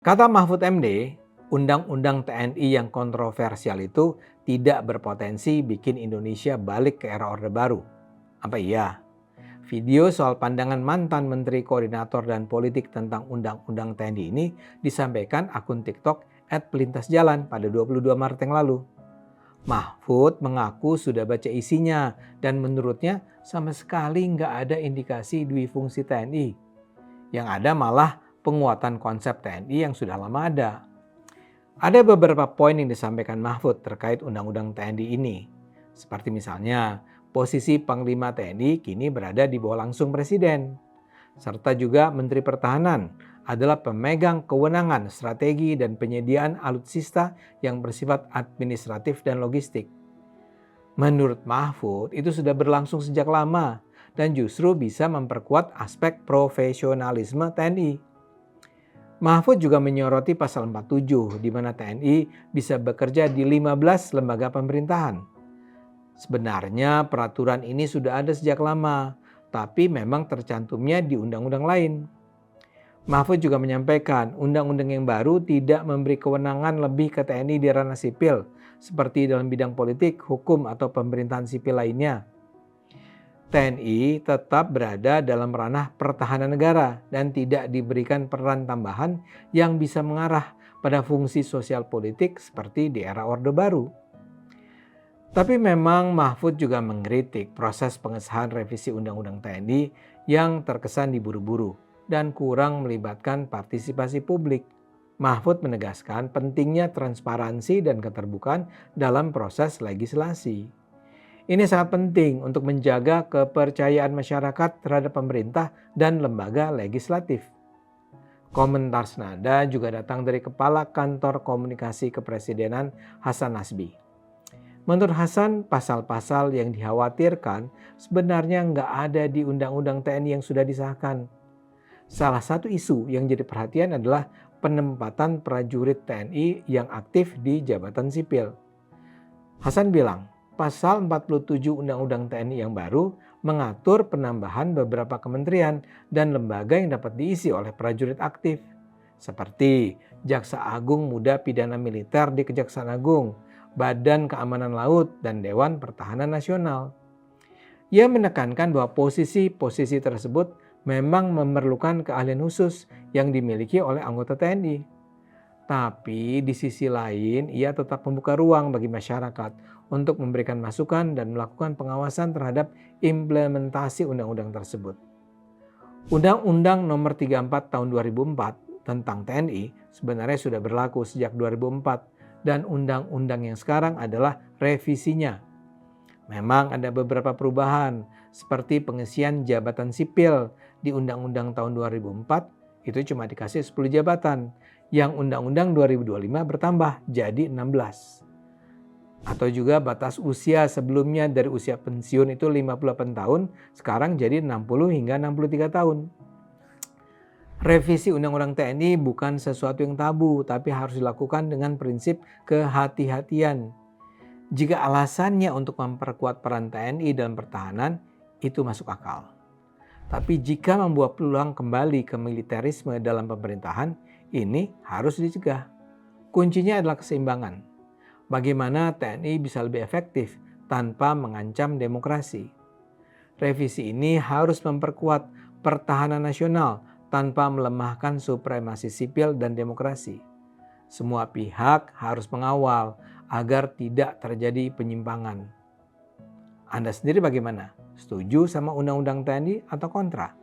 Kata Mahfud MD, Undang-Undang TNI yang kontroversial itu tidak berpotensi bikin Indonesia balik ke era Orde Baru. Apa iya? Video soal pandangan mantan Menteri Koordinator dan Politik tentang Undang-Undang TNI ini disampaikan akun TikTok @pelintasjalan pada 22 Maret yang lalu. Mahfud mengaku sudah baca isinya dan menurutnya sama sekali nggak ada indikasi duifungsi TNI. Yang ada malah penguatan konsep TNI yang sudah lama ada. Ada beberapa poin yang disampaikan Mahfud terkait Undang-Undang TNI ini. Seperti misalnya, posisi Panglima TNI kini berada di bawah langsung Presiden. Serta juga Menteri Pertahanan adalah pemegang kewenangan strategi dan penyediaan alutsista yang bersifat administratif dan logistik. Menurut Mahfud, itu sudah berlangsung sejak lama dan justru bisa memperkuat aspek profesionalisme TNI. Mahfud juga menyoroti pasal 47 di mana TNI bisa bekerja di 15 lembaga pemerintahan. Sebenarnya peraturan ini sudah ada sejak lama, tapi memang tercantumnya di undang-undang lain. Mahfud juga menyampaikan undang-undang yang baru tidak memberi kewenangan lebih ke TNI di ranah sipil, seperti dalam bidang politik, hukum, atau pemerintahan sipil lainnya. TNI tetap berada dalam ranah pertahanan negara dan tidak diberikan peran tambahan yang bisa mengarah pada fungsi sosial politik seperti di era Orde Baru. Tapi memang Mahfud juga mengkritik proses pengesahan revisi Undang-Undang TNI yang terkesan diburu-buru dan kurang melibatkan partisipasi publik. Mahfud menegaskan pentingnya transparansi dan keterbukaan dalam proses legislasi. Ini sangat penting untuk menjaga kepercayaan masyarakat terhadap pemerintah dan lembaga legislatif. Komentar senada juga datang dari Kepala Kantor Komunikasi Kepresidenan Hasan Nasbi. Menurut Hasan, pasal-pasal yang dikhawatirkan sebenarnya nggak ada di Undang-Undang TNI yang sudah disahkan. Salah satu isu yang jadi perhatian adalah penempatan prajurit TNI yang aktif di jabatan sipil. Hasan bilang, Pasal 47 Undang-Undang TNI yang baru mengatur penambahan beberapa kementerian dan lembaga yang dapat diisi oleh prajurit aktif. Seperti Jaksa Agung Muda Pidana Militer di Kejaksaan Agung, Badan Keamanan Laut, dan Dewan Pertahanan Nasional. Ia menekankan bahwa posisi-posisi tersebut memang memerlukan keahlian khusus yang dimiliki oleh anggota TNI. Tapi di sisi lain, ia tetap membuka ruang bagi masyarakat untuk memberikan masukan dan melakukan pengawasan terhadap implementasi undang-undang tersebut. Undang-Undang Nomor 34 Tahun 2004 tentang TNI sebenarnya sudah berlaku sejak 2004 dan undang-undang yang sekarang adalah revisinya. Memang ada beberapa perubahan seperti pengisian jabatan sipil di Undang-Undang tahun 2004 itu cuma dikasih 10 jabatan. Yang Undang-Undang 2025 bertambah jadi 16. Atau juga batas usia sebelumnya dari usia pensiun itu 58 tahun, sekarang jadi 60 hingga 63 tahun. Revisi Undang-Undang TNI bukan sesuatu yang tabu, tapi harus dilakukan dengan prinsip kehati-hatian. Jika alasannya untuk memperkuat peran TNI dalam pertahanan, itu masuk akal. Tapi jika membuat peluang kembali ke militerisme dalam pemerintahan, ini harus dicegah. Kuncinya adalah keseimbangan. Bagaimana TNI bisa lebih efektif tanpa mengancam demokrasi. Revisi ini harus memperkuat pertahanan nasional tanpa melemahkan supremasi sipil dan demokrasi. Semua pihak harus mengawal agar tidak terjadi penyimpangan. Anda sendiri bagaimana? Setuju sama Undang-Undang TNI atau kontra?